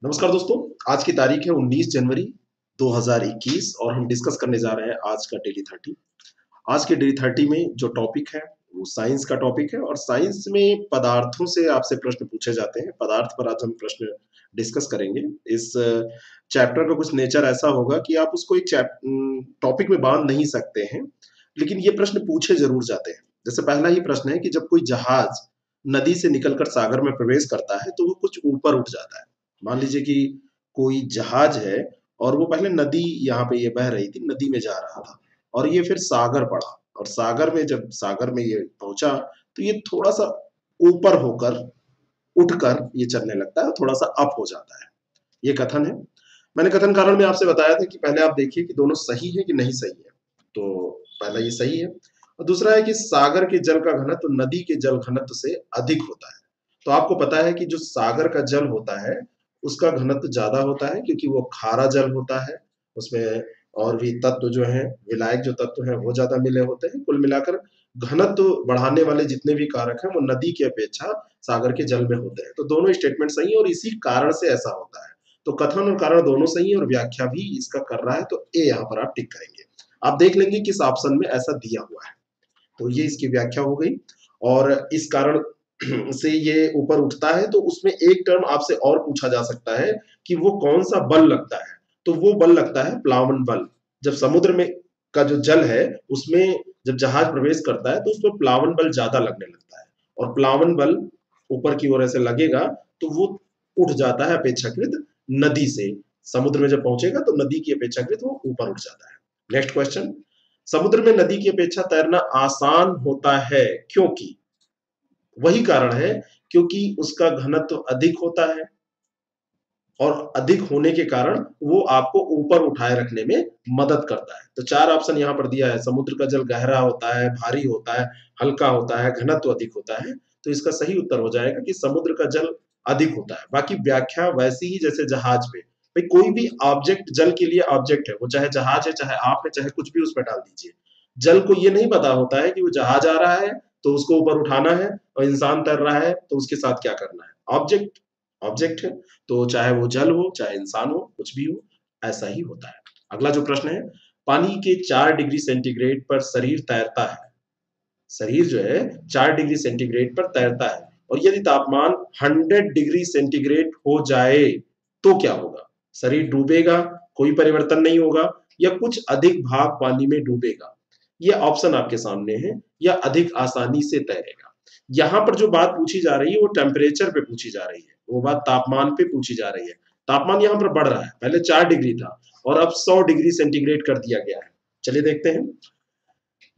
नमस्कार दोस्तों। आज की तारीख है 19 जनवरी 2021 और हम डिस्कस करने जा रहे हैं आज का डेली 30। आज के डेली 30 में जो टॉपिक है वो साइंस का टॉपिक है और साइंस में पदार्थों से आपसे प्रश्न पूछे जाते हैं। पदार्थ पर आज हम प्रश्न डिस्कस करेंगे। इस चैप्टर का कुछ नेचर ऐसा होगा कि आप उसको एक टॉपिक में बांध नहीं सकते हैं, लेकिन ये प्रश्न पूछे जरूर जाते हैं। जैसे पहला ही प्रश्न है कि जब कोई जहाज नदी से निकलकर सागर में प्रवेश करता है तो वो कुछ ऊपर उठ जाता है। मान लीजिए कि कोई जहाज है और वो पहले नदी, यहाँ पे ये बह रही थी, नदी में जा रहा था और ये फिर सागर पड़ा और सागर में जब सागर में ये पहुंचा तो ये थोड़ा सा ऊपर होकर उठकर ये चलने लगता है, थोड़ा सा अप हो जाता है। ये कथन है। मैंने कथन कारण में आपसे बताया था कि पहले आप देखिए कि दोनों सही है कि नहीं सही है। तो पहला ये सही है और दूसरा है कि सागर के जल का घनत्व नदी के जल घनत्व से अधिक होता है। तो आपको पता है कि जो सागर का जल होता है उसका घनत्व ज्यादा होता है क्योंकि वो खारा जल होता है, उसमें और भी तत्व जो है, विलायक जो तत्व है वो ज्यादा मिले होते हैं। कुल मिलाकर घनत्व बढ़ाने वाले जितने भी कारक हैं वो नदी की अपेक्षा सागर के जल में होते हैं। तो दोनों स्टेटमेंट सही है और इसी कारण से ऐसा होता है। तो कथन और कारण दोनों सही है और व्याख्या भी इसका कर रहा है, तो ए यहाँ पर आप टिक करेंगे। आप देख लेंगे किस ऑप्शन में ऐसा दिया हुआ है। तो ये इसकी व्याख्या हो गई और इस कारण से ये ऊपर उठता है। तो उसमें एक टर्म आपसे और पूछा जा सकता है कि वो कौन सा बल लगता है। तो वो बल लगता है प्लावन बल। जब समुद्र में का जो जल है उसमें जब जहाज प्रवेश करता है तो उसमें प्लावन बल ज्यादा लगने लगता है और प्लावन बल ऊपर की ओर ऐसे लगेगा तो वो उठ जाता है अपेक्षाकृत नदी से। समुद्र में जब पहुंचेगा तो नदी की अपेक्षाकृत वो ऊपर उठ जाता है। नेक्स्ट क्वेश्चन, समुद्र में नदी की अपेक्षा तैरना आसान होता है क्योंकि, वही कारण है क्योंकि उसका घनत्व अधिक होता है और अधिक होने के कारण वो आपको ऊपर उठाए रखने में मदद करता है। तो चार ऑप्शन यहाँ पर दिया है। समुद्र का जल गहरा होता है, भारी होता है, हल्का होता है, घनत्व अधिक होता है। तो इसका सही उत्तर हो जाएगा कि समुद्र का जल अधिक होता है। बाकी व्याख्या वैसी ही जैसे जहाज पे, भाई कोई भी ऑब्जेक्ट जल के लिए ऑब्जेक्ट है, वो चाहे जहाज है, चाहे आप है, चाहे कुछ भी उस पर डाल दीजिए। जल को ये नहीं पता होता है कि वो जहाज आ रहा है तो उसको ऊपर उठाना है और इंसान तैर रहा है तो उसके साथ क्या करना है। ऑब्जेक्ट ऑब्जेक्ट है, तो चाहे वो जल हो चाहे इंसान हो कुछ भी हो, ऐसा ही होता है। अगला जो प्रश्न है, पानी के 4 डिग्री सेंटीग्रेड पर शरीर तैरता है। शरीर जो है 4 डिग्री सेंटीग्रेड पर तैरता है और यदि तापमान 100 डिग्री सेंटीग्रेड हो जाए तो क्या होगा। शरीर डूबेगा, कोई परिवर्तन नहीं होगा, या कुछ अधिक भाग पानी में डूबेगा। ये ऑप्शन आपके सामने है, या अधिक आसानी से तैरेगा। यहां पर जो बात पूछी जा रही है वो टेम्परेचर पे पूछी जा रही है, वो बात तापमान पे पूछी जा रही है। तापमान यहां पर बढ़ रहा है, पहले 4 डिग्री था और अब 100 डिग्री सेंटीग्रेड कर दिया गया है। चलिए देखते हैं।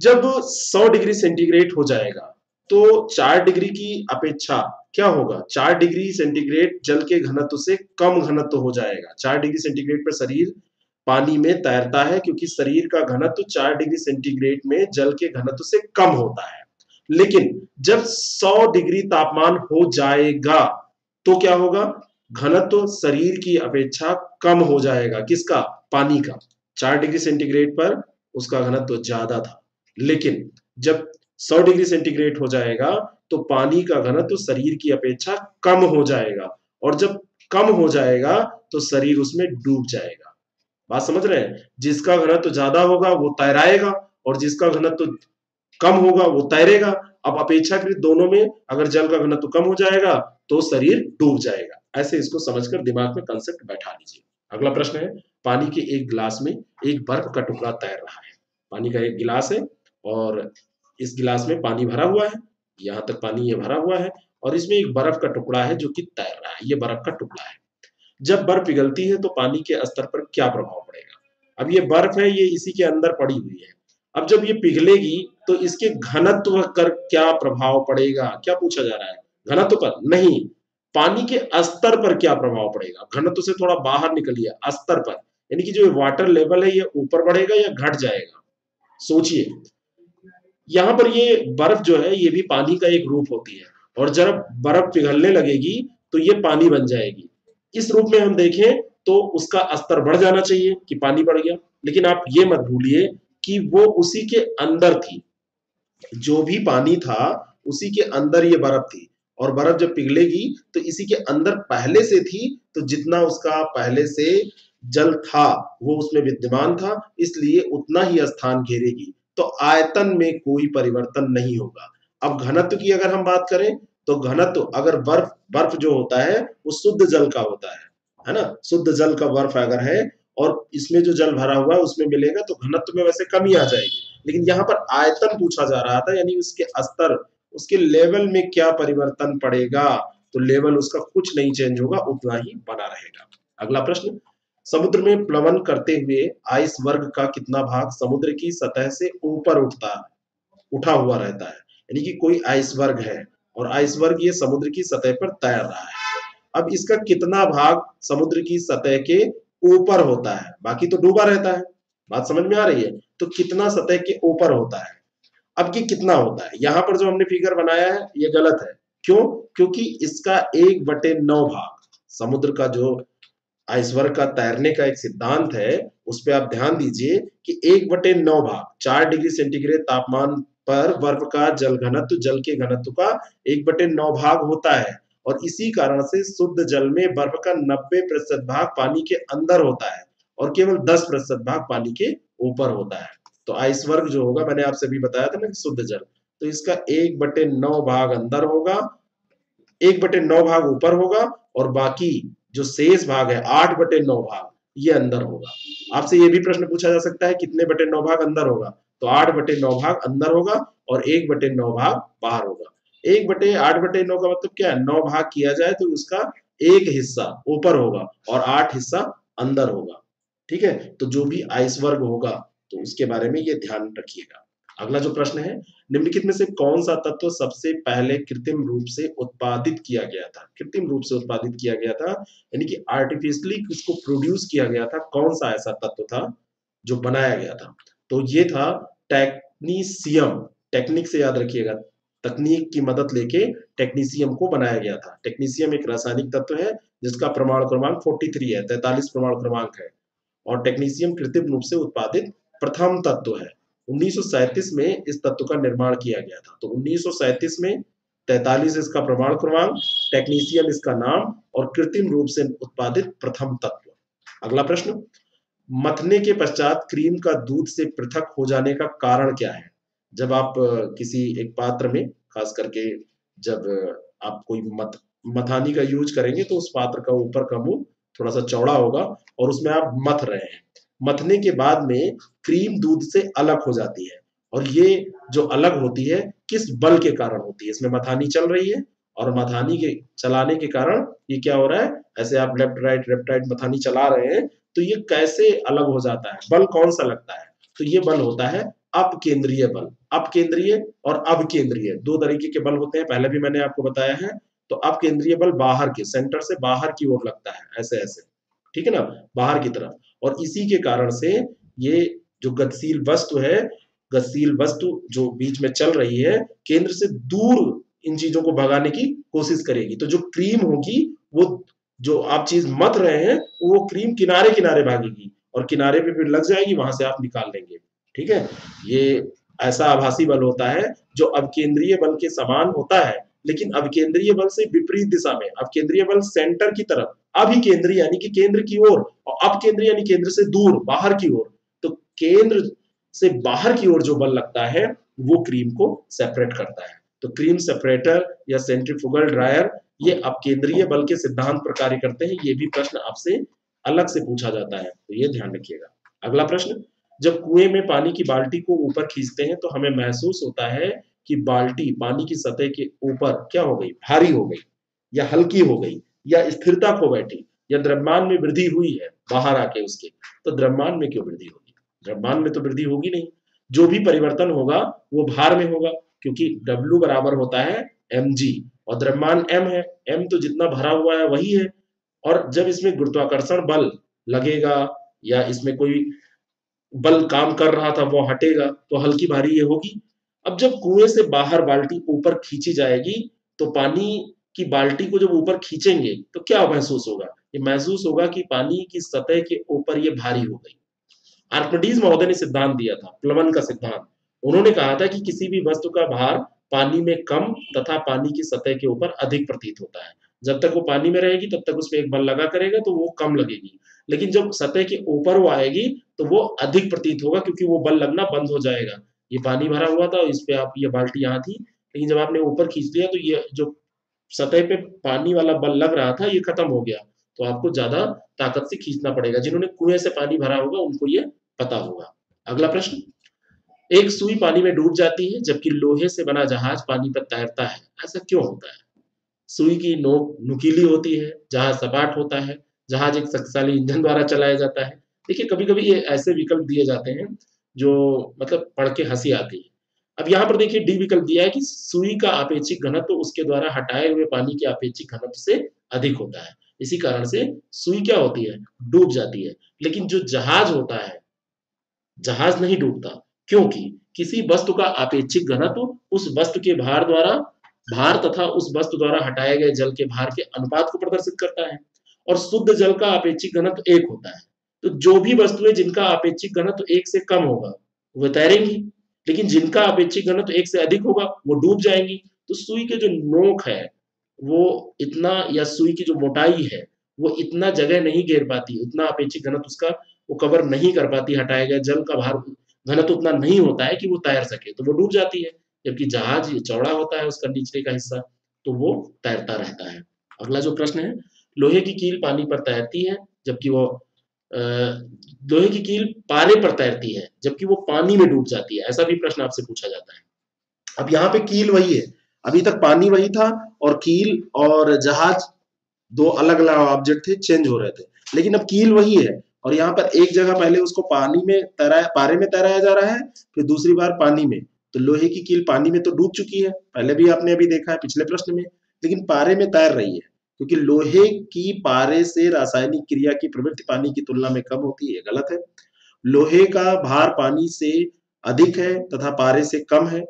जब 100 डिग्री सेंटीग्रेड हो जाएगा तो 4 डिग्री की अपेक्षा क्या होगा। 4 डिग्री सेंटीग्रेड जल के घनत्व से कम घनत्व हो जाएगा। 4 डिग्री सेंटीग्रेड पर शरीर पानी में तैरता है क्योंकि शरीर का घनत्व 4 डिग्री सेंटीग्रेड में जल के घनत्व से कम होता है। लेकिन जब 100 डिग्री तापमान हो जाएगा तो क्या होगा, घनत्व शरीर की अपेक्षा कम हो जाएगा। किसका, पानी का। 4 डिग्री सेंटीग्रेड पर उसका घनत्व ज्यादा था, लेकिन जब 100 डिग्री सेंटीग्रेड हो जाएगा तो पानी का घनत्व शरीर की अपेक्षा कम हो जाएगा और जब कम हो जाएगा तो शरीर उसमें डूब जाएगा। बात समझ रहे हैं। जिसका घनत्व ज्यादा होगा वो तैराएगा और जिसका घनत्व कम होगा वो तैरेगा। अब अपेक्षाकृत दोनों में अगर जल का घनत्व कम हो जाएगा तो शरीर डूब जाएगा। ऐसे इसको समझकर दिमाग में कंसेप्ट बैठा लीजिए। अगला प्रश्न है, पानी के एक गिलास में एक बर्फ का टुकड़ा तैर रहा है। पानी का एक गिलास है और इस गिलास में पानी भरा हुआ है, यहाँ तक पानी ये भरा हुआ है और इसमें एक बर्फ का टुकड़ा है जो कि तैर रहा है। ये बर्फ का टुकड़ा है। जब बर्फ पिघलती है तो पानी के स्तर पर क्या प्रभाव पड़ेगा। अब ये बर्फ है, ये इसी के अंदर पड़ी हुई है। अब जब ये पिघलेगी तो इसके घनत्व पर क्या प्रभाव पड़ेगा। क्या पूछा जा रहा है, घनत्व पर नहीं, पानी के स्तर पर क्या प्रभाव पड़ेगा। घनत्व से थोड़ा बाहर निकलिए, स्तर पर, यानी कि जो वाटर लेवल है ये ऊपर बढ़ेगा या घट जाएगा। सोचिए, यहाँ पर ये बर्फ जो है ये भी पानी का एक रूप होती है और जब बर्फ पिघलने लगेगी तो ये पानी बन जाएगी। इस रूप में हम देखें तो उसका स्तर बढ़ जाना चाहिए कि पानी बढ़ गया, लेकिन आप ये मत भूलिए कि वो उसी के अंदर थी। जो भी पानी था उसी के अंदर ये बर्फ थी और बर्फ जब पिघलेगी तो इसी के अंदर पहले से थी, तो जितना उसका पहले से जल था वो उसमें विद्यमान था, इसलिए उतना ही स्थान घेरेगी, तो आयतन में कोई परिवर्तन नहीं होगा। अब घनत्व की अगर हम बात करें, तो घनत्व अगर बर्फ बर्फ जो होता है वो शुद्ध जल का होता है ना, शुद्ध जल का बर्फ अगर है और इसमें जो जल भरा हुआ है उसमें मिलेगा, तो घनत्व में वैसे कमी आ जाएगी, लेकिन यहाँ पर आयतन पूछा जा रहा था, यानी उसके स्तर, उसके लेवल में क्या परिवर्तन पड़ेगा, तो लेवल उसका कुछ नहीं चेंज होगा, उतना ही बना रहेगा। अगला प्रश्न, समुद्र में प्लवन करते हुए आइस वर्ग का कितना भाग समुद्र की सतह से ऊपर उठा हुआ रहता है, यानी कि कोई आइसबर्ग है और आइसबर्ग ये समुद्र की सतह पर तैर रहा है, अब इसका कितना भाग समुद्र की सतह के ऊपर होता है, बाकी तो डूबा रहता है, बात समझ में आ रही है, तो कितना सतह के ऊपर होता है। अब ये कितना होता है, यहां पर जो हमने फिगर बनाया है ये गलत है, क्यों, क्योंकि इसका 1/9 भाग समुद्र का जो आइसबर्ग का तैरने का एक सिद्धांत है, उस पे आप ध्यान दीजिए कि 1/9 भाग 4 डिग्री सेंटीग्रेड तापमान पर बर्फ का जल घनत्व जल के घनत्व का 1/9 भाग होता है, और इसी कारण से शुद्ध जल में बर्फ का 90% भाग पानी के अंदर होता है और केवल 10% भाग पानी के ऊपर होता है। तो आइसबर्ग जो होगा, मैंने आपसे भी बताया था ना कि शुद्ध जल, तो इसका 1/9 भाग अंदर होगा, 1/9 भाग ऊपर होगा, और बाकी जो शेष भाग है 8/9 भाग ये अंदर होगा। आपसे ये भी प्रश्न पूछा जा सकता है कितने बटे 9 भाग अंदर होगा, तो 8/9 भाग अंदर होगा और 1/9 भाग बाहर होगा। 8/9 का मतलब क्या है, 9 भाग किया जाए तो उसका एक हिस्सा ऊपर होगा और 8 हिस्सा अंदर होगा, ठीक है। तो जो भी आइसबर्ग होगा तो उसके बारे में ये ध्यान रखिएगा। अगला जो प्रश्न है, निम्नलिखित में से कौन सा तत्व सबसे पहले कृत्रिम रूप से उत्पादित किया गया था, कृत्रिम रूप से उत्पादित किया गया था, यानी कि आर्टिफिशियली इसको प्रोड्यूस किया गया था, कौन सा ऐसा तत्व था जो बनाया गया था, तो ये था टेक्नीशियम, टेक्निक से याद रखिएगा, तकनीक की मदद लेके टेक्नीशियम को बनाया गया था। टेक्नीशियम एक रासायनिक तत्व है जिसका परमाणु क्रमांक 43 है, 43 परमाणु क्रमांक है, और टेक्नीशियम कृत्रिम रूप से उत्पादित प्रथम तत्व है। 1937 में इस तत्व का निर्माण किया गया था, तो 1937 में 43 इसका परमाणु क्रमांक, टेक्नीशियम इसका नाम, और कृत्रिम रूप से उत्पादित प्रथम तत्व। अगला प्रश्न, मथने के पश्चात क्रीम का दूध से पृथक हो जाने का कारण क्या है। जब आप किसी एक पात्र में, खास करके जब आप कोई मथानी का यूज करेंगे, तो उस पात्र का ऊपर का मुंह थोड़ा सा चौड़ा होगा और उसमें आप मथ रहे हैं, मथने के बाद में क्रीम दूध से अलग हो जाती है, और ये जो अलग होती है किस बल के कारण होती है, इसमें मथानी चल रही है और मथानी के चलाने के कारण ये क्या हो रहा है, ऐसे आप लेफ्ट राइट मथानी चला रहे हैं, तो ये कैसे अलग हो जाता है, बल कौन सा लगता है, तो ये बल होता है अपकेंद्रीय बल। अपकेंद्रीय और अवकेंद्रीय दो तरीके के बल होते हैं, पहले भी मैंने आपको बताया है। तो अपकेंद्रीय बल बाहर के, सेंटर से बाहर की ओर लगता है, ऐसे ऐसे, ठीक है ना, बाहर की तरफ, और इसी के कारण से ये जो गतिशील वस्तु है, गतिशील वस्तु जो बीच में चल रही है, केंद्र से दूर इन चीजों को भगाने की कोशिश करेगी, तो जो क्रीम होगी वो, जो आप चीज मत रहे हैं, वो क्रीम किनारे किनारे भागेगी और किनारे पे फिर लग जाएगी, वहां से आप निकाल लेंगे, ठीक है। ये ऐसा आभासी बल होता है जो अवकेंद्रीय बल के समान होता है, लेकिन अवकेंद्रीय बल से विपरीत दिशा में, अवकेंद्रीय बल सेंटर की तरफ, अभिकेंद्रीय यानी कि केंद्र की ओर, और अपकेंद्रीय यानी केंद्र से दूर बाहर की ओर, तो केंद्र से बाहर की ओर जो बल लगता है वो क्रीम को सेपरेट करता है। तो क्रीम सेपरेटर या सेंट्रीफ्यूगल ड्रायर ये अपकेंद्रीय बल के सिद्धांत पर कार्य करते हैं, ये भी प्रश्न आपसे अलग से पूछा जाता है, तो ये ध्यान रखिएगा। अगला प्रश्न, जब कुएं में पानी की बाल्टी को ऊपर खींचते हैं तो हमें महसूस होता है कि बाल्टी पानी की सतह के ऊपर क्या हो गई, भारी हो गई या हल्की हो गई या स्थिरता खो बैठी या द्रव्यमान में वृद्धि हुई है बाहर आके उसके, तो द्रव्यमान में क्यों वृद्धि होगी, द्रव्यमान में तो वृद्धि होगी नहीं, जो भी परिवर्तन होगा वो भार में होगा, क्योंकि W बराबर होता है mg और द्रव्यमान m है, m तो जितना भरा हुआ है वही है, और जब इसमें गुरुत्वाकर्षण बल लगेगा या इसमें कोई बल काम कर रहा था वो हटेगा, तो हल्की भारी ये होगी। अब जब कुएं से बाहर बाल्टी ऊपर खींची जाएगी, तो पानी की बाल्टी को जब ऊपर खींचेंगे तो क्या महसूस होगा, ये महसूस होगा कि पानी की सतह के ऊपर ये भारी हो गई। आर्किमिडीज महोदय ने सिद्धांत दिया था, प्लवन का सिद्धांत, उन्होंने कहा था कि किसी भी वस्तु का भार पानी में कम तथा पानी की सतह के ऊपर अधिक प्रतीत होता है। जब तक वो पानी में रहेगी तब तक उसपे एक बल लगा करेगा तो वो कम लगेगी, लेकिन जब सतह के ऊपर वो आएगी तो वो अधिक प्रतीत होगा, क्योंकि वो बल लगना बंद हो जाएगा। ये पानी भरा हुआ था और इस पे आप, ये बाल्टी यहाँ थी, लेकिन जब आपने ऊपर खींच लिया तो ये जो सतह पे पानी वाला बल लग रहा था ये खत्म हो गया, तो आपको ज्यादा ताकत से खींचना पड़ेगा। जिन्होंने कुएं से पानी भरा होगा उनको ये पता होगा। अगला प्रश्न, एक सुई पानी में डूब जाती है जबकि लोहे से बना जहाज पानी पर तैरता है, ऐसा क्यों होता है? सुई की नोक नुकीली होती है, जहाज सपाट होता है, जहाज एक शक्तिशाली ईंधन द्वारा चलाया जाता है। देखिए कभी कभी ये ऐसे विकल्प दिए जाते हैं जो मतलब पढ़ के हंसी आती है। अब यहाँ पर देखिए डी विकल्प दिया है कि सुई का आपेक्षिक घनत्व उसके द्वारा हटाए हुए पानी के आपेक्षिक घनत्व से अधिक होता है, इसी कारण से सुई क्या होती है, डूब जाती है। लेकिन जो जहाज होता है, जहाज नहीं डूबता, क्योंकि किसी वस्तु का आपेक्षिक घनत्व उस वस्तु के भार तथा उस वस्तु द्वारा हटाए गए जल के भार के अनुपात को प्रदर्शित करता है, और शुद्ध जल का आपेक्षिक घनत्व एक होता है। तो जो भी वस्तुएं जिनका आपेक्षिक घनत्व एक से कम होगा वो तैरेंगी, लेकिन जिनका अपेक्षित घनत्व एक से अधिक होगा वो डूब जाएंगी। तो सुई के जो नोक है वो इतना, या सुई की जो मोटाई है वो इतना जगह नहीं घेर पाती, उतना अपेक्षित घनत्व उसका वो कवर नहीं कर पाती, हटाया गया जल का भार घनत्व उतना नहीं होता है कि वो तैर सके, तो वो डूब जाती है। जबकि जहाज ये चौड़ा होता है उसका नीचे का हिस्सा, तो वो तैरता रहता है। अगला जो प्रश्न है, लोहे की कील पानी पर तैरती है जबकि वो लोहे की कील पारे पर तैरती है जबकि वो पानी में डूब जाती है, ऐसा भी प्रश्न आपसे पूछा जाता है। अब यहाँ पे कील वही है, अभी तक पानी वही था और कील और जहाज दो अलग अलग ऑब्जेक्ट थे, चेंज हो रहे थे, लेकिन अब कील वही है। और यहाँ पर एक जगह पहले उसको पानी में तैराया, पारे में तैराया जा रहा है, फिर दूसरी बार पानी में। तो लोहे की कील पानी में तो डूब चुकी है, पहले भी आपने अभी देखा है पिछले प्रश्न में, लेकिन पारे में तैर रही है, क्योंकि लोहे की पारे से रासायनिक क्रिया की प्रवृत्ति पानी की तुलना में कम होती है, गलत है। लोहे का भार पानी से अधिक है तथा पारे से कम है,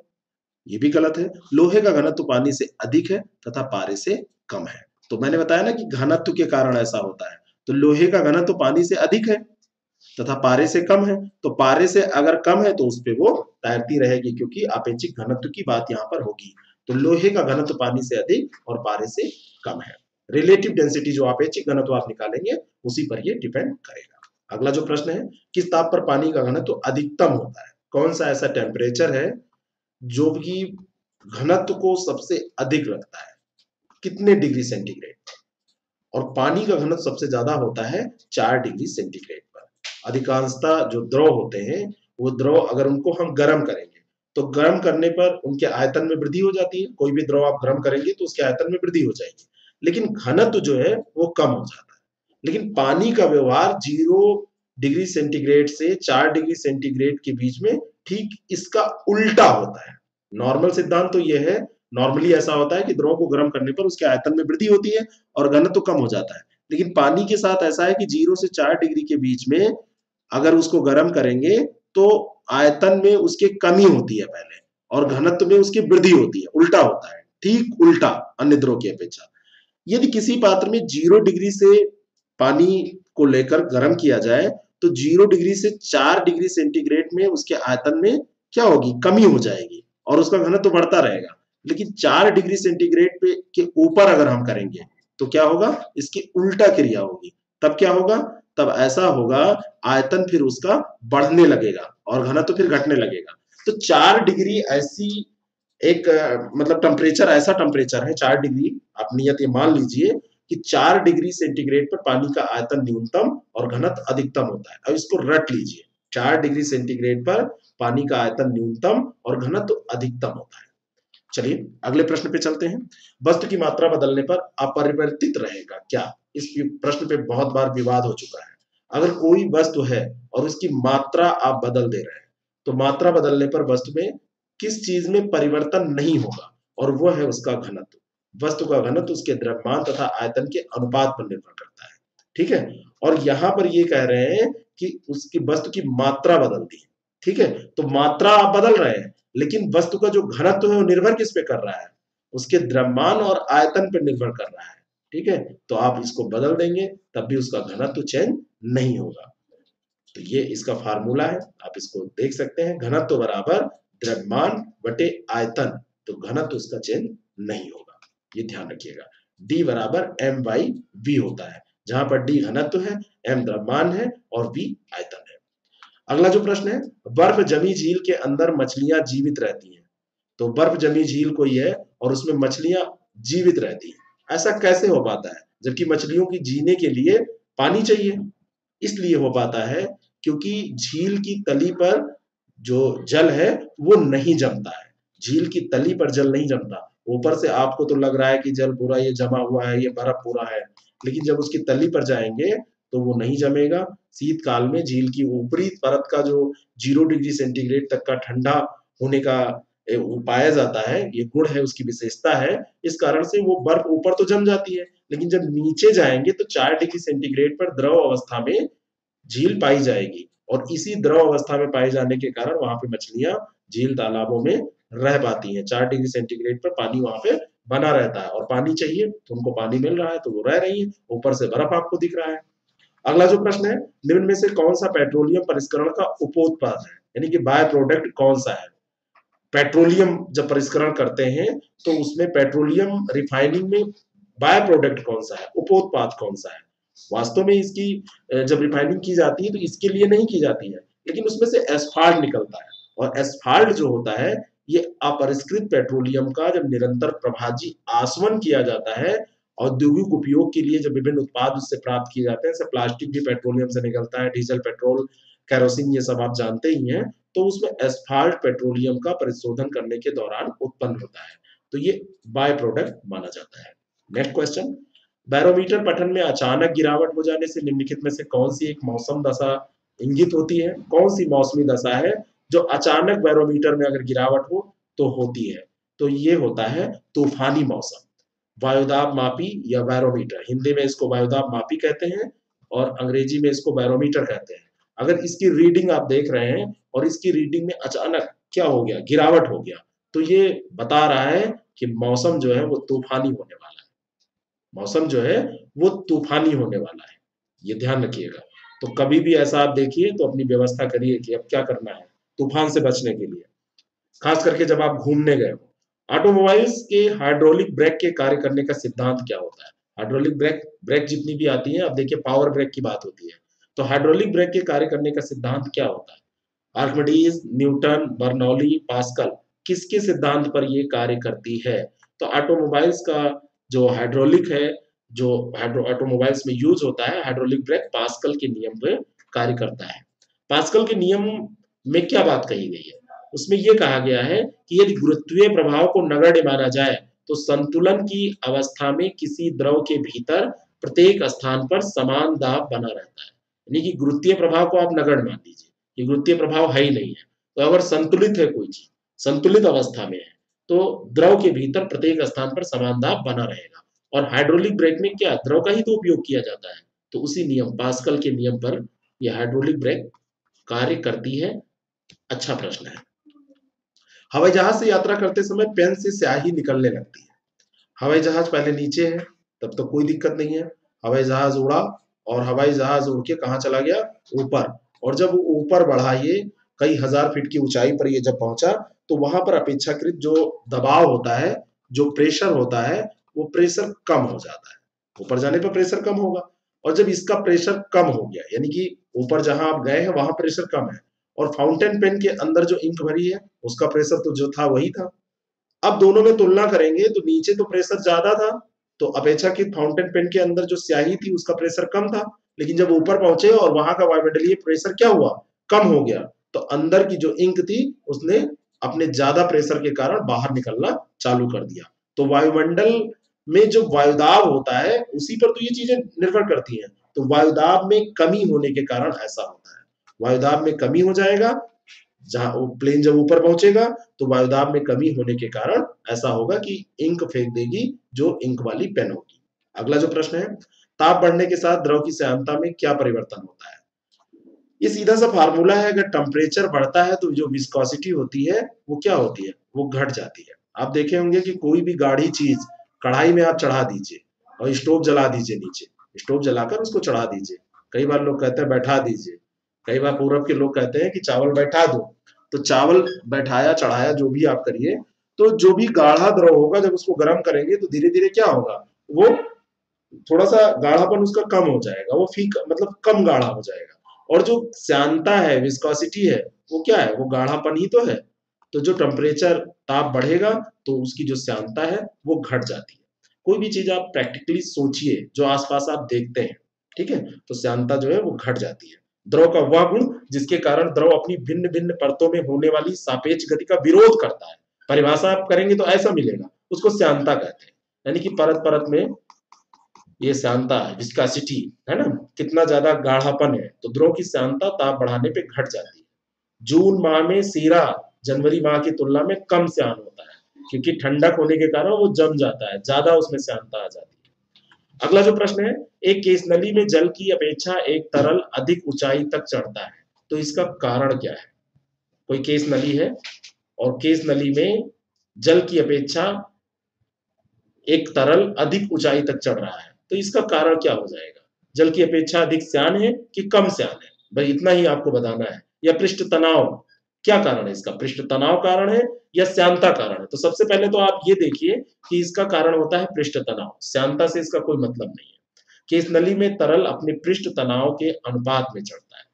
ये भी गलत है। लोहे का घनत्व पानी से अधिक है तथा पारे से कम है। तो मैंने बताया ना कि घनत्व के कारण ऐसा होता है, तो लोहे का घनत्व पानी से अधिक है तथा पारे से कम है, तो पारे से अगर कम है तो उस पे वो तैरती रहेगी, क्योंकि आपेक्षिक घनत्व की बात यहाँ पर होगी। तो लोहे का घनत्व पानी से अधिक और पारे से कम है। रिलेटिव डेंसिटी जो आपेक्षिक घनत्व आप निकालेंगे उसी पर ये डिपेंड करेगा। अगला जो प्रश्न है, किस ताप पर पानी का घनत्व अधिकतम होता है? कौन सा ऐसा टेम्परेचर है जो कि घनत्व को सबसे अधिक रखता है, कितने डिग्री सेंटीग्रेड पर? और पानी का घनत्व सबसे ज्यादा होता है 4 डिग्री सेंटीग्रेड पर। अधिकांशतः जो द्रव होते हैं वो द्रव अगर उनको हम गर्म करेंगे तो गर्म करने पर उनके आयतन में वृद्धि हो जाती है, कोई भी द्रव आप गर्म करेंगे तो उसके आयतन में वृद्धि हो जाएगी, लेकिन घनत्व जो है वो कम हो जाता है। लेकिन पानी का व्यवहार 0 डिग्री सेंटीग्रेड से 4 डिग्री सेंटीग्रेड के बीच में ठीक इसका उल्टा होता है। नॉर्मल सिद्धांत तो ये है, नॉर्मली ऐसा होता है कि द्रव को गर्म करने पर उसके आयतन में वृद्धि होती है और घनत्व कम हो जाता है, लेकिन पानी के साथ ऐसा है कि 0 से 4 डिग्री के बीच में अगर उसको गर्म करेंगे तो आयतन में उसके कमी होती है पहले, और घनत्व में उसकी वृद्धि होती है, उल्टा होता है, ठीक उल्टा अन्य द्रव की अपेक्षा। यदि किसी पात्र में 0 डिग्री से पानी को लेकर गर्म किया जाए तो 0 डिग्री से 4 डिग्री सेंटीग्रेड में उसके आयतन में क्या होगी, कमी हो जाएगी और उसका घनत्व बढ़ता रहेगा। लेकिन 4 डिग्री सेंटीग्रेड पे के ऊपर अगर हम करेंगे तो क्या होगा, इसकी उल्टा क्रिया होगी। तब क्या होगा, तब ऐसा होगा आयतन फिर उसका बढ़ने लगेगा और घनत्व फिर घटने लगेगा। तो 4 डिग्री ऐसी एक मतलब टेम्परेचर, ऐसा टेम्परेचर है 4 डिग्री, आप नियत ये मान लीजिए कि 4 डिग्री सेंटीग्रेड पर पानी का आयतन न्यूनतम और घनत्व अधिकतम होता है। अब इसको रट लीजिए, 4 डिग्री सेंटीग्रेड पर पानी का आयतन न्यूनतम और घनत्व अधिकतम होता है। चलिए अगले प्रश्न पे चलते हैं। वस्तु की मात्रा बदलने पर अपरिवर्तित रहेगा क्या? इस प्रश्न पे बहुत बार विवाद हो चुका है। अगर कोई वस्तु है और उसकी मात्रा आप बदल दे रहे हैं तो मात्रा बदलने पर वस्तु में किस चीज में परिवर्तन नहीं होगा, और वो है उसका घनत्व। वस्तु का घनत्व उसके द्रव्यमान तथा आयतन के अनुपात पर निर्भर करता है, ठीक है। और यहां पर ये कह रहे हैं कि उसकी वस्तु की मात्रा बदल दी, ठीक है। तो मात्रा आप बदल रहे हैं, लेकिन वस्तु का जो घनत्व है वो निर्भर किस पे कर रहा है, उसके द्रव्यमान और आयतन पर निर्भर कर रहा है, ठीक है। तो आप इसको बदल देंगे तब भी उसका घनत्व चेंज नहीं होगा। तो ये इसका फार्मूला है, आप इसको देख सकते हैं, घनत्व बराबर द्रव्यमान बटे आयतन, तो घनत्व उसका चेंज नहीं होगा, ये ध्यान रखिएगा। D बराबर m/v होता है, जहां पर D घनत्व है, m द्रव्यमान है और v आयतन है। अगला जो प्रश्न है, बर्फ जमी झील के अंदर मछलियां जीवित रहती हैं। तो बर्फ जमी झील कोई है और उसमें मछलियां जीवित रहती हैं, ऐसा कैसे हो पाता है? जबकि मछलियों की जीने के लिए पानी चाहिए। इसलिए हो पाता है क्योंकि झील की तली पर जो जल है वो नहीं जमता है। झील की तली पर जल नहीं जमता। ऊपर से आपको तो लग रहा है कि जल पूरा ये जमा हुआ है, ये बर्फ पूरा है, लेकिन जब उसकी तली पर जाएंगे तो वो नहीं जमेगा। शीतकाल में झील की ऊपरी परत का जो 0 डिग्री सेंटीग्रेड तक का ठंडा होने का वो पाया जाता है, ये गुण है, उसकी विशेषता है। इस कारण से वो बर्फ ऊपर तो जम जाती है, लेकिन जब नीचे जाएंगे तो 4 डिग्री सेंटीग्रेड पर द्रव अवस्था में झील पाई जाएगी और इसी द्रव अवस्था में पाए जाने के कारण वहां पे मछलियां झील तालाबों में रह पाती हैं। 4 डिग्री सेंटीग्रेड पर पानी वहां पे बना रहता है और पानी चाहिए तो उनको पानी मिल रहा है तो वो रह रही है, ऊपर से बर्फ आपको दिख रहा है। अगला जो प्रश्न है, निम्न में से कौन सा पेट्रोलियम परिष्करण का उपोत्पाद है, यानी कि बाय प्रोडक्ट कौन सा है? पेट्रोलियम जब परिष्करण करते हैं तो उसमें पेट्रोलियम रिफाइनिंग में बाय प्रोडक्ट कौन सा है, उपोत्पाद कौन सा है? वास्तव में इसकी जब रिफाइनिंग की जाती है तो इसके लिए नहीं की जाती है, लेकिन उसमें से एस्फाल्ट निकलता है और एस्फाल्ट जो होता है ये अपरिष्कृत पेट्रोलियम का जब निरंतर प्रभाजी आसवन किया जाता है, औद्योगिक उपयोग के लिए जब विभिन्न उत्पाद उससे प्राप्त किए जाते हैं, जैसे प्लास्टिक भी पेट्रोलियम से निकलता है, डीजल, पेट्रोल, केरोसिन, ये सब आप जानते ही हैं। तो उसमें एस्फाल्ट पेट्रोलियम का परिशोधन करने के दौरान उत्पन्न होता है, तो ये बाय प्रोडक्ट माना जाता है। नेक्स्ट क्वेश्चन, बैरोमीटर पठन में अचानक गिरावट हो जाने से निम्नलिखित में से कौन सी एक मौसम दशा इंगित होती है? कौन सी मौसमी दशा है जो अचानक बैरोमीटर में अगर गिरावट हो तो होती है? तो ये होता है तूफानी मौसम। वायुदाब मापी या बैरोमीटर, हिंदी में इसको वायुदाब मापी कहते हैं और अंग्रेजी में इसको बैरोमीटर कहते हैं। अगर इसकी रीडिंग आप देख रहे हैं और इसकी रीडिंग में अचानक क्या हो गया, गिरावट हो गया, तो ये बता रहा है कि मौसम जो है वो तूफानी होने वाला है। मौसम जो है वो तूफानी होने वाला है, ये ध्यान रखिएगा। तो कभी भी ऐसा आप देखिए तो अपनी व्यवस्था करिए कि अब क्या करना है तूफान से बचने के लिए, खास करके जब आप घूमने गए हो। ऑटोमोबाइल्स के हाइड्रोलिक ब्रेक के कार्य करने का सिद्धांत क्या होता है? हाइड्रोलिक ब्रेक ब्रेक जितनी भी आती है, अब देखिए पावर ब्रेक की बात होती है, तो हाइड्रोलिक ब्रेक के कार्य करने का सिद्धांत क्या होता है? आर्किमिडीज, न्यूटन, बर्नौली, पास्कल, किसके सिद्धांत पर ये कार्य करती है? तो ऑटोमोबाइल्स का जो हाइड्रोलिक है, जो ऑटोमोबाइल्स में यूज होता है हाइड्रोलिक ब्रेक, पास्कल के नियम पे कार्य करता है। पास्कल के नियम में क्या बात कही गई है? उसमें यह कहा गया है कि यदि गुरुत्वीय प्रभाव को नगण्य माना जाए तो संतुलन की अवस्था में किसी द्रव के भीतर प्रत्येक स्थान पर समान दाब बना रहता है। यानी कि गुरुत्वीय प्रभाव को आप नगण्य मान लीजिए, ये गुरुत्वीय प्रभाव है ही नहीं है। तो अगर संतुलित है कोई चीज, संतुलित अवस्था में है, तो द्रव के भीतर प्रत्येक स्थान पर समान दाब बना रहेगा। और हाइड्रोलिक ब्रेक में क्या द्रव का ही तो उपयोग किया जाता है, तो उसी नियम पास्कल के नियम पर यह हाइड्रोलिक ब्रेक कार्य करती है। अच्छा प्रश्न है। हवाई जहाज से यात्रा करते समय पेन से स्याही निकलने लगती है। हवाई जहाज पहले नीचे है तब तो कोई दिक्कत नहीं है, हवाई जहाज उड़ा और हवाई जहाज उड़ के कहाँ चला गया? ऊपर। और जब वो ऊपर बढ़ा, ये कई हजार फीट की ऊंचाई पर ये जब पहुंचा, तो वहां पर अपेक्षाकृत जो दबाव होता है, जो प्रेशर होता है, वो प्रेशर कम हो जाता है। ऊपर जाने पर प्रेशर कम होगा, और जब इसका प्रेशर कम हो गया, यानी कि ऊपर जहां आप गए हैं वहां प्रेशर कम है, और फाउंटेन पेन के अंदर जो इंक भरी है उसका प्रेशर तो जो था वही था। अब दोनों में तुलना करेंगे तो नीचे तो प्रेशर ज्यादा था, तो अपेक्षाकृत फाउंटेन पेन के अंदर जो स्याही थी उसका प्रेशर कम था, लेकिन जब ऊपर पहुंचे और वहां का वायुमंडलीय प्रेशर क्या हुआ? कम हो गया। तो अंदर की जो इंक थी उसने अपने ज्यादा प्रेशर के कारण बाहर निकलना चालू कर दिया। तो वायुमंडल में जो वायुदाब होता है उसी पर तो ये चीजें निर्भर करती हैं। तो वायुदाब में कमी होने के कारण ऐसा होता है। वायुदाब में कमी हो जाएगा, जहां प्लेन जब ऊपर पहुंचेगा तो वायुदाब में कमी होने के कारण ऐसा होगा कि इंक फेंक देगी जो इंक वाली पेन होगी। अगला जो प्रश्न है, ताप बढ़ने के साथ द्रव की श्यानता में क्या परिवर्तन होता है? ये सीधा सा फार्मूला है, अगर टेम्परेचर बढ़ता है तो जो विस्कोसिटी होती है वो क्या होती है? वो घट जाती है। आप देखे होंगे कि कोई भी गाढ़ी चीज कढ़ाई में आप चढ़ा दीजिए और स्टोव जला दीजिए, नीचे स्टोव जलाकर उसको चढ़ा दीजिए। कई बार लोग कहते हैं बैठा दीजिए, कई बार पूरब के लोग कहते हैं कि चावल बैठा दो। तो चावल बैठाया चढ़ाया जो भी आप करिए, तो जो भी गाढ़ा द्रव होगा जब उसको गर्म करेंगे तो धीरे धीरे क्या होगा, वो थोड़ा सा गाढ़ापन उसका कम हो जाएगा, वो फीका मतलब कम गाढ़ा हो जाएगा। और जो श्यानता है, विस्कोसिटी है, वो क्या है, वो गाढ़ापन ही तो है। तो जो टेम्परेचर ताप बढ़ेगा तो उसकी जो श्यानता है वो घट जाती है। कोई भी चीज आप प्रैक्टिकली सोचिए जो आसपास आप देखते हैं, ठीक है, तो श्यानता जो है वो घट जाती है। द्रव का वह गुण जिसके कारण द्रव अपनी भिन्न भिन्न परतों में होने वाली सापेक्ष गति का विरोध करता है, परिभाषा आप करेंगे तो ऐसा मिलेगा, उसको श्यानता कहते हैं। यानी कि परत परत में ये श्यानता है, विस्कोसिटी है ना, कितना ज्यादा गाढ़ापन है, तो द्रव की श्यानता ताप बढ़ाने पे घट जाती है। जून माह में सीरा जनवरी माह की तुलना में कम श्यान होता है, क्योंकि ठंडक होने के कारण वो जम जाता है, ज्यादा उसमें श्यानता आ जाती है। अगला जो प्रश्न है, एक केस नली में जल की अपेक्षा एक तरल अधिक ऊंचाई तक चढ़ता है, तो इसका कारण क्या है। कोई केस नली है और केस नली में जल की अपेक्षा एक तरल अधिक ऊंचाई तक चढ़ रहा है, तो इसका कारण क्या हो जाएगा। जल की अपेक्षा अधिक श्यान है कि कम श्यान है, भाई इतना ही आपको बताना है। या पृष्ठ तनाव, क्या कारण है इसका, पृष्ठ तनाव कारण है या श्यानता कारण है। तो सबसे पहले तो आप ये देखिए कि इसका कारण होता है पृष्ठ तनाव, श्यानता से इसका कोई मतलब नहीं है। कि इस नली में तरल अपने पृष्ठ तनाव के अनुपात में चढ़ता है,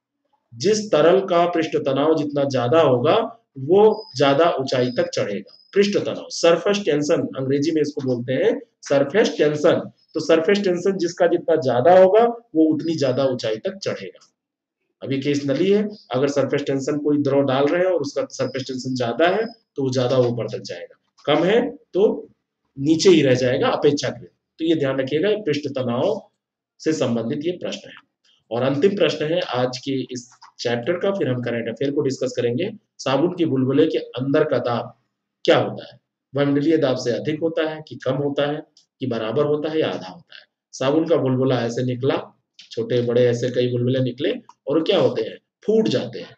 जिस तरल का पृष्ठ तनाव जितना ज्यादा होगा वो ज्यादा ऊंचाई तक चढ़ेगा। पृष्ठ तनाव, सरफेस टेंशन अंग्रेजी में इसको बोलते हैं, सरफेस टेंशन। तो सरफेस टेंशन जिसका जितना ज्यादा होगा वो उतनी ज्यादा ऊंचाई तक चढ़ेगा। अभी केस नली है, अगर सरफेस टेंशन कोई द्रव डाल रहे हैं और उसका सरफेस टेंशन ज्यादा है तो वो ज्यादा ऊपर तक जाएगा, कम है तो नीचे ही रह जाएगा अपेक्षाकृत। तो ये ध्यान रखिएगा, पृष्ठ तनाव से संबंधित ये प्रश्न है। और अंतिम प्रश्न है आज के इस चैप्टर का, फिर हम करंट अफेयर को डिस्कस करेंगे। साबुन के बुलबुले के अंदर का दाब क्या होता है, वायुमंडलीय दाब से अधिक होता है कि कम होता है कि बराबर होता है या आधा होता है। साबुन का बुलबुला ऐसे निकला, छोटे बड़े ऐसे कई बुलबुले निकले और क्या होते हैं, फूट जाते हैं।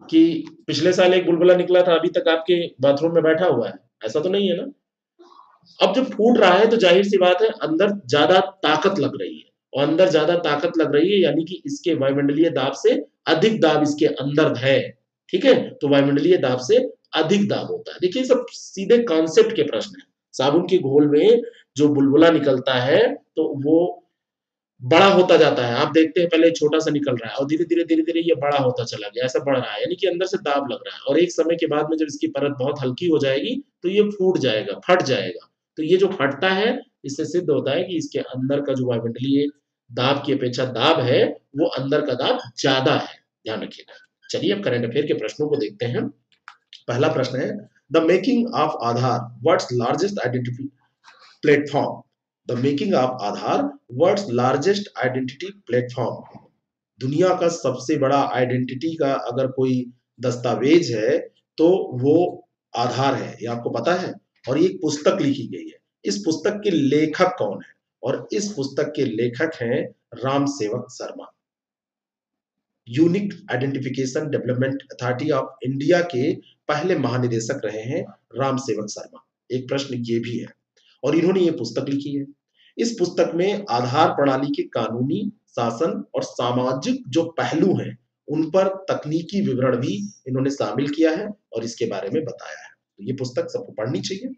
कि पिछले साल एक बुलबुला निकला था अभी तक आपके बाथरूम में बैठा हुआ है, ऐसा तो नहीं है ना। अब जब फूट रहा है तो जाहिर सी बात है अंदर ज्यादा ताकत लग रही है, और अंदर ज्यादा ताकत लग रही है यानी कि इसके वायुमंडलीय दाब से अधिक दाब इसके अंदर है, ठीक है, तो वायुमंडलीय दाब से अधिक दाब होता है। देखिए सब सीधे कॉन्सेप्ट के प्रश्न है। साबुन के घोल में जो बुलबुला निकलता है तो वो बड़ा होता जाता है, आप देखते हैं पहले छोटा सा निकल रहा है और धीरे धीरे ये बड़ा होता चला गया, ऐसा बढ़ रहा है, यानी कि अंदर से दाब लग रहा है। और एक समय के बाद में जब इसकी परत बहुत हल्की हो जाएगी तो ये फूट जाएगा, फट जाएगा। तो ये जो फटता है इससे सिद्ध होता है कि इसके अंदर का जो वायुमंडलीय दाब की अपेक्षा दाब है वो अंदर का दाब ज्यादा है, ध्यान रखिएगा। चलिए अब करंट अफेयर के प्रश्नों को देखते हैं। पहला प्रश्न है, the making of Aadhaar, what's largest identity platform. The making of Aadhaar, world's largest identity platform. दुनिया का सबसे बड़ा आइडेंटिटी का अगर कोई दस्तावेज है तो वो आधार है, ये आपको पता है। और ये एक पुस्तक लिखी गई है। इस पुस्तक के लेखक कौन है, और इस पुस्तक के लेखक हैं राम सेवक Sharma. Unique identification development authority of India के पहले महानिदेशक रहे हैं राम सेवक शर्मा। एक प्रश्न ये भी है, और इन्होंने ये पुस्तक लिखी है। इस पुस्तक में आधार प्रणाली के कानूनी, शासन और सामाजिक जो पहलू हैं उन पर तकनीकी विवरण भी इन्होंने शामिल किया है और इसके बारे में बताया है। तो ये पुस्तक सबको पढ़नी चाहिए।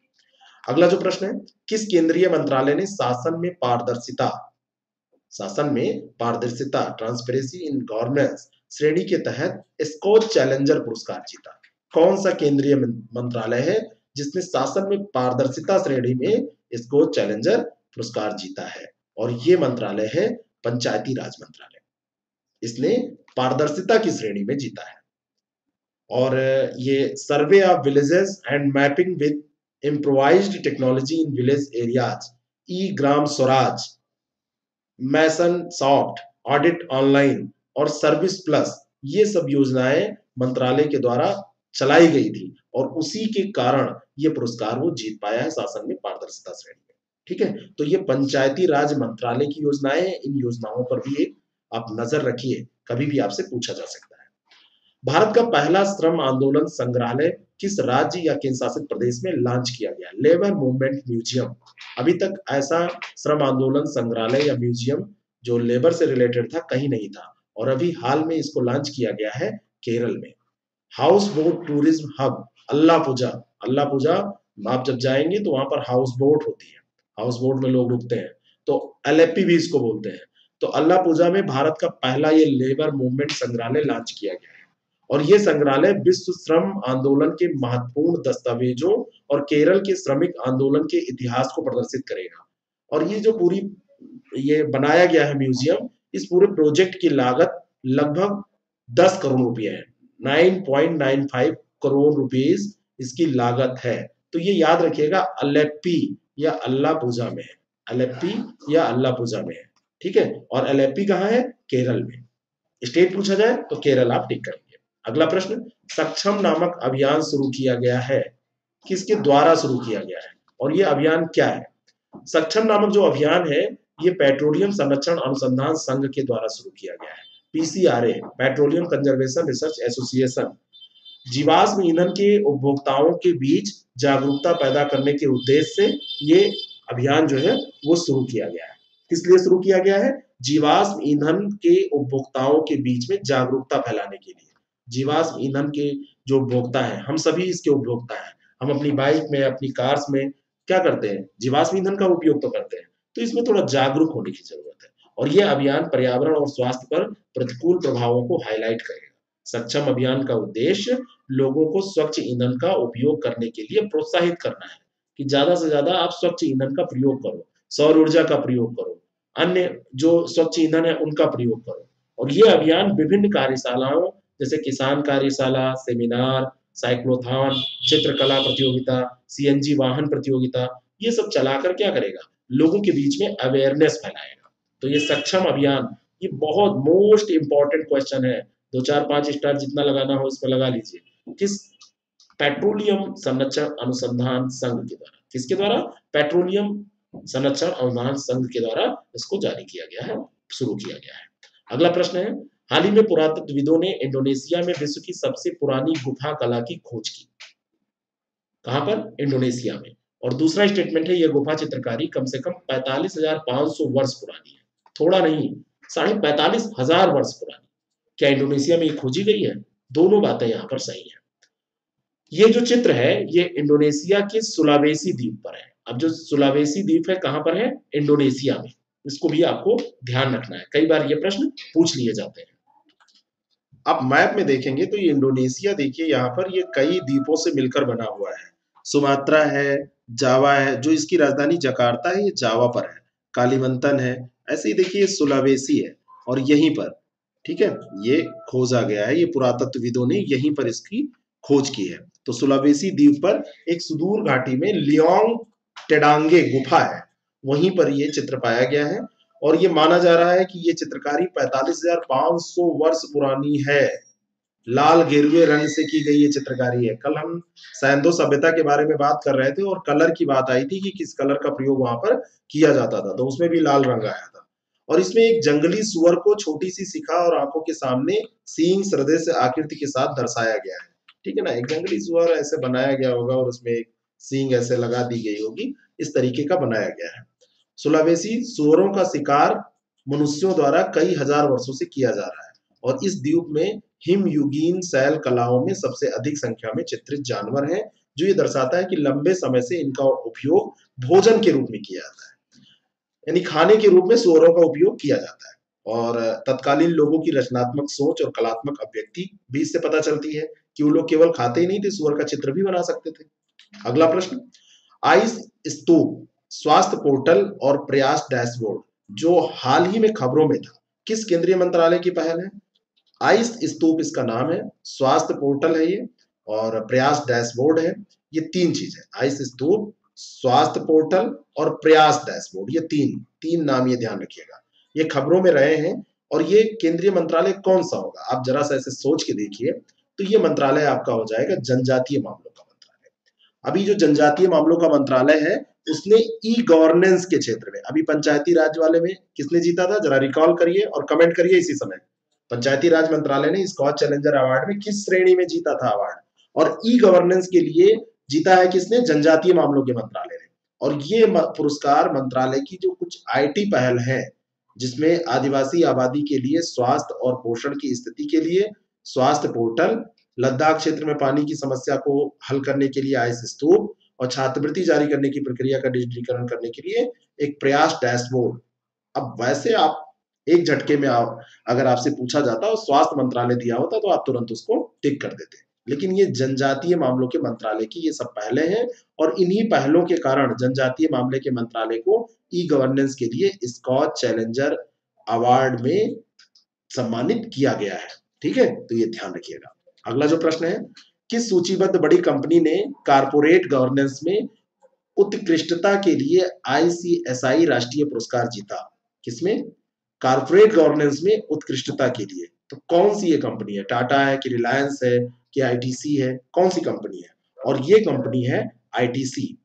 अगला जो प्रश्न है, किस केंद्रीय मंत्रालय ने शासन में पारदर्शिता ट्रांसपेरेंसी इन गवर्नेंस श्रेणी के तहत स्कॉच चैलेंजर पुरस्कार जीता। कौन सा केंद्रीय मंत्रालय है जिसने शासन में पारदर्शिता श्रेणी में स्कॉच चैलेंजर पुरस्कार जीता है, और ये मंत्रालय है पंचायती राज मंत्रालय। इसने पारदर्शिता की श्रेणी में जीता है। और ये survey of villages and mapping with improvised technology in village areas, E Gram Swaraj, मैसन सॉफ्ट, ऑडिट ऑनलाइन और सर्विस प्लस, ये सब योजनाएं मंत्रालय के द्वारा चलाई गई थी और उसी के कारण ये पुरस्कार वो जीत पाया है शासन में पारदर्शिता श्रेणी में। ठीक है, तो ये पंचायती राज मंत्रालय की योजनाएं हैं। इन योजनाओं पर भी एक आप नजर रखिए, कभी भी आपसे पूछा जा सकता है। भारत का पहला श्रम आंदोलन संग्रहालय किस राज्य या केंद्र शासित प्रदेश में लॉन्च किया गया। Labour movement museum. अभी तक ऐसा श्रम आंदोलन संग्रहालय या म्यूजियम जो लेबर से रिलेटेड था कहीं नहीं था, और अभी हाल में इसको लॉन्च किया गया है केरल में। House boat tourism hub Alappuzha आप जब जाएंगे तो वहां पर हाउस बोट होती है, हाउस बोट में लोग रुकते हैं, तो एलएपी भी इसको बोलते हैं। तो अल्लापूजा में भारत का पहला ये लेबर मूवमेंट संग्रहालय लॉन्च किया गया है, और ये संग्रहालय विश्व श्रम आंदोलन के महत्वपूर्ण दस्तावेजों और केरल के श्रमिक आंदोलन के इतिहास को प्रदर्शित करेगा। और ये जो पूरी ये बनाया गया है म्यूजियम, इस पूरे प्रोजेक्ट की लागत लगभग 10 करोड़ रुपए है। 9.95 करोड़ रुपीस इसकी लागत है। तो ये याद रखिएगा, अलेप्पी या अल्लापूजा में है, अलेप्पी या अल्लापूजा में है, ठीक है। और अलेप्पी कहाँ है? केरल में। स्टेट पूछा जाए तो केरल आप टिक करेंगे। अगला प्रश्न, सक्षम नामक अभियान शुरू किया गया है, किसके द्वारा शुरू किया गया है और ये अभियान क्या है? सक्षम नामक जो अभियान है, ये पेट्रोलियम संरक्षण अनुसंधान संघ के द्वारा शुरू किया गया है। PCRA, petroleum conservation research association, जीवाश्म ईंधन के उपभोक्ताओं के बीच जागरूकता पैदा करने के उद्देश्य से ये अभियान जो है वो शुरू किया गया है। किस लिए शुरू किया गया है? जीवाश्म ईंधन के उपभोक्ताओं के बीच में जागरूकता फैलाने के लिए। जीवाश्म ईंधन के जो उपभोक्ता हैं, हम सभी इसके उपभोक्ता हैं। हम अपनी बाइक में, अपनी कार्स में क्या करते हैं? जीवाश्म ईंधन का उपयोग तो करते हैं। तो इसमें थोड़ा जागरूक होने की जरूरत है, और यह अभियान पर्यावरण और स्वास्थ्य पर प्रतिकूल प्रभावों को हाईलाइट करेगा। सक्षम अभियान का उद्देश्य लोगों को स्वच्छ ईंधन का उपयोग करने के लिए प्रोत्साहित करना है, कि ज्यादा से ज्यादा आप स्वच्छ ईंधन का प्रयोग करो, सौर ऊर्जा का प्रयोग करो, अन्य जो स्वच्छ ईंधन है उनका प्रयोग करो। और ये अभियान विभिन्न कार्यशालाओं जैसे किसान कार्यशाला, सेमिनार, साइक्लोथॉन, चित्रकला प्रतियोगिता, सीएनजी वाहन प्रतियोगिता, ये सब चलाकर क्या करेगा? लोगों के बीच में अवेयरनेस फैलाएगा। तो ये सक्षम अभियान, ये बहुत मोस्ट इंपॉर्टेंट क्वेश्चन है। 2 4 5 स्टार जितना लगाना हो इसमें लगा लीजिए। किस पेट्रोलियम संरक्षण अनुसंधान संघ के द्वारा, किसके द्वारा? पेट्रोलियम संरक्षण अनुसंधान संघ के द्वारा इसको जारी किया गया है, शुरू किया गया है। अगला प्रश्न है, हाल ही में पुरातत्वविदों ने इंडोनेशिया में विश्व की सबसे पुरानी गुफा कला की खोज की। कहां पर? इंडोनेशिया में। और दूसरा स्टेटमेंट है, यह गुफा चित्रकारी कम से कम 45,500 वर्ष पुरानी है। थोड़ा नहीं, 45,500 वर्ष पुरानी। क्या इंडोनेशिया में ये खोजी गई है? दोनों बातें यहाँ पर सही है। ये जो चित्र है, ये इंडोनेशिया के सुलावेसी द्वीप पर है। अब जो सुलावेसी द्वीप है कहां पर है? इंडोनेशिया में। इसको भी आपको ध्यान रखना है, कई बार ये प्रश्न पूछ लिए जाते हैं। आप मैप में देखेंगे तो ये इंडोनेशिया, देखिए यहाँ पर ये कई द्वीपों से मिलकर बना हुआ है। सुमात्रा है, जावा है, जो इसकी राजधानी जकार्ता है ये जावा पर है, कालीमंतन है, ऐसे ही देखिए सुलावेसी है, और यहीं पर, ठीक है, ये खोजा गया है, ये पुरातत्वविदों ने यहीं पर इसकी खोज की है। तो सुलावेसी द्वीप पर एक सुदूर घाटी में लियोंग टेडांगे गुफा है, वहीं पर ये चित्र पाया गया है। और ये माना जा रहा है कि ये चित्रकारी 45,500 वर्ष पुरानी है। लाल गेरुए रंग से की गई ये चित्रकारी है। कल हम सैंधो सभ्यता के बारे में बात कर रहे थे और कलर की बात आई थी कि किस कलर का प्रयोग वहां पर किया जाता था, तो उसमें भी लाल रंग आया था। और इसमें एक जंगली सुअर को छोटी सी शिखा और आंखों के सामने सींग हृदय से आकृति के साथ दर्शाया गया है, ठीक है ना। एक जंगली सुअर ऐसे बनाया गया होगा और उसमें एक सींग ऐसे लगा दी गई होगी, इस तरीके का बनाया गया है। सुलावेसी सुअरों का शिकार मनुष्यों द्वारा कई हजार वर्षों से किया जा रहा है, और इस द्वीप में हिमयुगीन शैल कलाओं में सबसे अधिक संख्या में चित्रित जानवर हैं, जो ये दर्शाता है कि लंबे समय से इनका उपयोग भोजन के रूप में किया जाता है, यानी खाने के रूप में सुअरों का उपयोग किया जाता है। और तत्कालीन लोगों की रचनात्मक सोच और कलात्मक अभिव्यक्ति भी इससे पता चलती है कि वो लोग केवल खाते ही नहीं थे, सुअर का चित्र भी बना सकते थे। अगला प्रश्न, आइस स्तूप, स्वास्थ्य पोर्टल और प्रयास डैशबोर्ड जो हाल ही में खबरों में था, किस केंद्रीय मंत्रालय की पहल है? आइस स्तूप इसका नाम है, स्वास्थ्य पोर्टल है ये, और प्रयास डैशबोर्ड है। ये तीन चीज है, आइस स्तूप, स्वास्थ्य पोर्टल और प्रयास डैशबोर्ड, ये तीन तीन नाम ये ध्यान रखिएगा। ये खबरों में रहे हैं, और ये केंद्रीय मंत्रालय कौन सा होगा? आप जरा सा ऐसे सोच के देखिए, तो ये मंत्रालय आपका हो जाएगा जनजातीय मामलों का मंत्रालय। अभी जो जनजातीय मामलों का मंत्रालय है, उसने ई गवर्नेंस के क्षेत्र में, अभी पंचायती राज वाले में किसने जीता था? जरा रिकॉल करिए और कमेंट करिए इसी समय। पंचायती राज मंत्रालय ने स्कॉच चैलेंजर अवार्ड में किस श्रेणी में जीता था अवार्ड? और ई गवर्नेंस के लिए जीता है किसने? जनजातीय मामलों के मंत्रालय ने। और ये पुरस्कार मंत्रालय की जो कुछ आईटी पहल है, जिसमें आदिवासी आबादी के लिए स्वास्थ्य और पोषण की स्थिति के लिए स्वास्थ्य पोर्टल, लद्दाख क्षेत्र में पानी की समस्या को हल करने के लिए आइस स्तूप, और छात्रवृत्ति जारी करने की प्रक्रिया का डिजिटलीकरण करने के लिए एक प्रयास डैशबोर्ड। अब वैसे आप एक झटके में आप अगर आपसे पूछा जाता और स्वास्थ्य मंत्रालय दिया होता तो आप तुरंत उसको टिक कर देते, लेकिन ये जनजातीय मामलों के मंत्रालय की ये सब पहले हैं और इन्हीं पहलों के कारण जनजातीय मामले के मंत्रालय को ई गवर्नेंस के लिए स्कॉच चैलेंजर अवार्ड में सम्मानित किया गया है। ठीक है, तो ये ध्यान रखिएगा। अगला जो प्रश्न है, किस सूचीबद्ध बड़ी कंपनी ने कारपोरेट गवर्नेंस में उत्कृष्टता के लिए आईसीएसआई राष्ट्रीय पुरस्कार जीता? किसमें? कारपोरेट गवर्नेंस में उत्कृष्टता के लिए। तो कौन सी ये कंपनी है? टाटा है कि रिलायंस है कि आईटीसी है? कौन सी कंपनी है? और ये कंपनी है आईटीसी।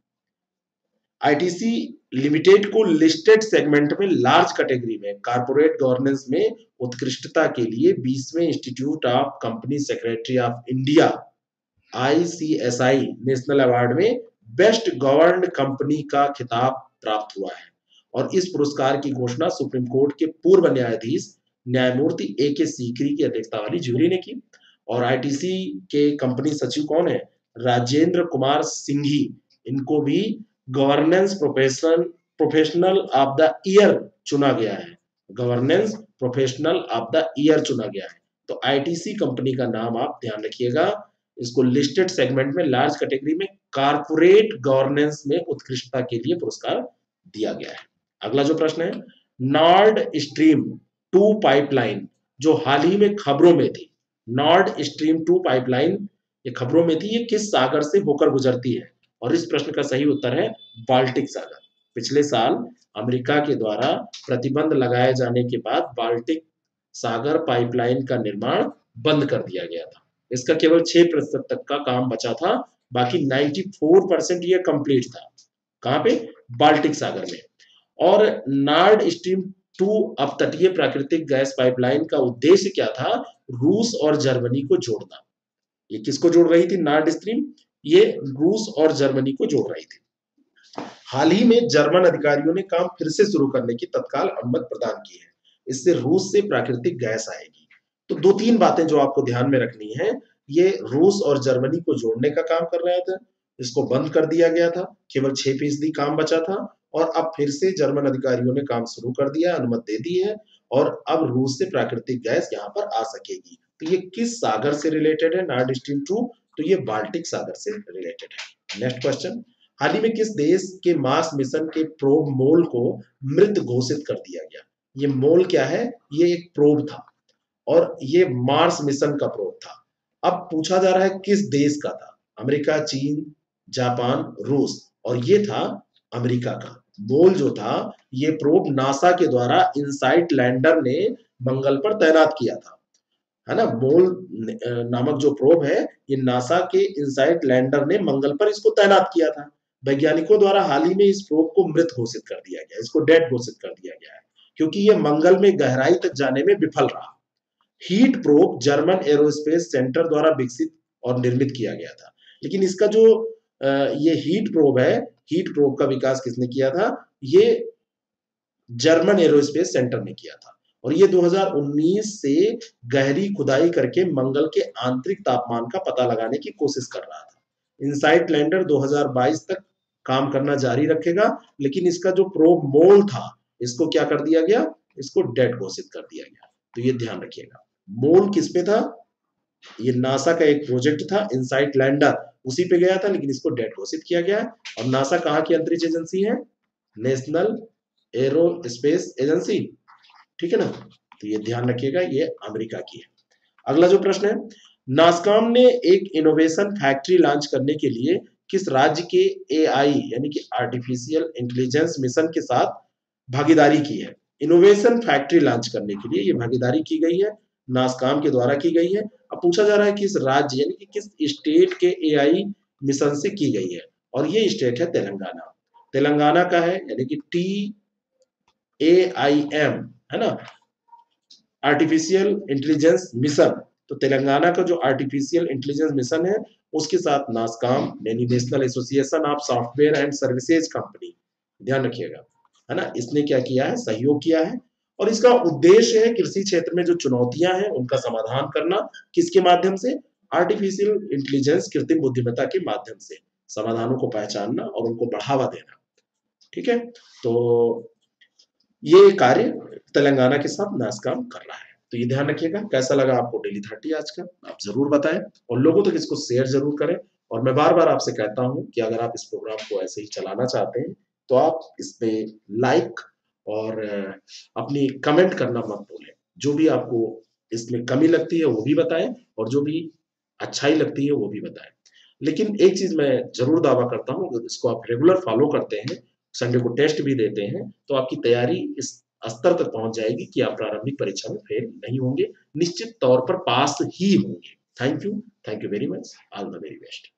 आईटीसी लिमिटेड को लिस्टेड सेगमेंट में लार्ज कैटेगरी में कारपोरेट गवर्नेंस में उत्कृष्टता के लिए 20वें institute of company secretary of India ICSI national award में बेस्ट गवर्न्ड कंपनी का खिताब प्राप्त हुआ है। और इस पुरस्कार की घोषणा सुप्रीम कोर्ट के पूर्व न्यायाधीश न्यायमूर्ति ए के सीकरी की अध्यक्षता वाली ज्यूरी ने की। और आईटीसी के कंपनी सचिव कौन है? राजेंद्र कुमार सिंघी। इनको भी governance professional of the year चुना गया है। Governance professional of the year चुना गया है। तो आईटीसी कंपनी का नाम आप ध्यान रखिएगा। इसको लिस्टेड सेगमेंट में लार्ज कैटेगरी में कारपोरेट गवर्नेंस में उत्कृष्टता के लिए पुरस्कार दिया गया है। अगला जो प्रश्न है, नॉर्ड स्ट्रीम 2 पाइपलाइन जो हाल ही में खबरों में थी, नॉर्ड स्ट्रीम 2 पाइपलाइन ये खबरों में थी, ये किस सागर से होकर गुजरती है? और इस प्रश्न का सही उत्तर है बाल्टिक सागर। पिछले साल अमेरिका के द्वारा प्रतिबंध लगाए जाने के बाद बाल्टिक सागर पाइपलाइन का निर्माण बंद कर दिया गया था। इसका केवल 6% तक का काम बचा था, बाकी 94% ये कंप्लीट था। कहां पे? बाल्टिक सागर में। और नॉर्ड स्ट्रीम 2 अपतटीय प्राकृतिक गैस पाइपलाइन का उद्देश्य क्या था? रूस और जर्मनी को जोड़ना। ये किसको जोड़ रही थी नॉर्ड स्ट्रीम? ये रूस और जर्मनी को जोड़ रही थी। हाल ही में जर्मन अधिकारियों ने काम फिर से शुरू करने की तत्काल अनुमति प्रदान की है। इससे रूस से प्राकृतिक गैस आएगी। तो 2-3 बातें जो आपको ध्यान में रखनी है, ये रूस और जर्मनी को जोड़ने का काम कर रहा था, इसको बंद कर दिया गया था, केवल 6% काम बचा था और अब फिर से जर्मन अधिकारियों ने काम शुरू कर दिया, अनुमति दे दी है और अब रूस से प्राकृतिक गैस यहाँ पर आ सकेगी। तो ये किस सागर से रिलेटेड है नॉर्ड स्ट्रीम 2? तो ये बाल्टिक सागर से रिलेटेड है। नेक्स्ट क्वेश्चन, हाल ही में किस देश के मार्स मिशन के प्रोब मोल को मृत घोषित कर दिया गया? ये मोल क्या है? ये एक प्रोब था और ये मार्स मिशन का प्रोब था। अब पूछा जा रहा है किस देश का था? अमेरिका, चीन, जापान, रूस, और ये था अमेरिका का। मोल जो था ये प्रोब नासा के द्वारा इनसाइट लैंडर ने मंगल पर तैनात किया था, है ना। मोल नामक जो प्रोब है ये नासा के इनसाइट लैंडर ने मंगल पर इसको तैनात किया था। वैज्ञानिकों द्वारा हाल ही में इस प्रोब को मृत घोषित कर दिया गया, इसको डेड घोषित कर दिया गया है क्योंकि ये मंगल में गहराई तक जाने में विफल रहा। Heat probe German aerospace centre द्वारा विकसित और निर्मित किया गया था, लेकिन इसका जो ये हीट प्रोब है, हीट प्रोब का विकास किसने किया था? ये जर्मन एरोस्पेस सेंटर ने किया था और ये 2019 से गहरी खुदाई करके मंगल के आंतरिक तापमान का पता लगाने की कोशिश कर रहा था। इनसाइट लैंडर 2022 तक काम करना जारी रखेगा, लेकिन इसका जो प्रोब मोल था इसको क्या कर दिया गया? इसको डेड घोषित कर दिया गया। तो ये ध्यान रखिएगा। मोल किस पे था? ये नासा का एक प्रोजेक्ट था इनसाइट लैंडर, उसी पे गया था, लेकिन इसको डेड घोषित किया गया है। और नासा कहाँ की अंतरिक्ष एजेंसी है? National aerospace agency. ठीक है ना। तो ये ध्यान रखिएगा, ये अमेरिका की है। अगला जो प्रश्न है, नासकॉम ने एक इनोवेशन फैक्ट्री लॉन्च करने के लिए किस राज्य के एआई यानी कि आर्टिफिशियल इंटेलिजेंस मिशन के साथ भागीदारी की है? इनोवेशन फैक्ट्री लॉन्च करने के लिए ये भागीदारी की गई है, नासकॉम के द्वारा की गई है। अब पूछा जा रहा है किस राज्य यानी कि किस स्टेट के एआई मिशन से की गई है, और ये स्टेट है तेलंगाना। तेलंगाना का है यानी कि TAIM, है ना, आर्टिफिशियल इंटेलिजेंस मिशन। तो तेलंगाना का जो आर्टिफिशियल इंटेलिजेंस मिशन है उसके साथ नासकॉम यानी national association of software and services company, ध्यान रखिएगा, है ना, इसने क्या किया है? सहयोग किया है। और इसका उद्देश्य है कृषि क्षेत्र में जो चुनौतियां हैं उनका समाधान करना। किसके माध्यम से? आर्टिफिशियल इंटेलिजेंस, कृत्रिम बुद्धिमत्ता के माध्यम से। समाधानों को पहचानना और उनको बढ़ावा देना। ठीक है? तो ये कार्य तेलंगाना के साथ नासकाम कर रहा है। तो ये ध्यान रखिएगा। कैसा लगा आपको डेली 30 आज का? आप ज़रूर बताएँ और लोगों तक इसको शेयर ज़रूर करें। और मैं बार-बार आपसे कहता हूँ कि अगर आप इस प्रोग्राम को ऐसे ही चलाना चाहते हैं, तो आप इसपे लाइक और अपनी कमेंट करना मत भूलें। जो भी आपको इसमें कमी लगती है, वो भी बताएँ और जो भी अच्छाई लगती है, वो भी बताएँ। लेकिन एक चीज़ मैं ज़रूर दावा करता हूँ, अगर इसको आप रेगुलर फ़ॉलो करते हैं, संडे को टेस्ट भी देते हैं, तो आपकी तैयारी इस स्तर तक पहुँच जाएगी कि आप प्रारंभिक परीक्षा में फेल नहीं होंगे, निश्चित तौर पर पास ही होंगे। Thank you very much, all the very best.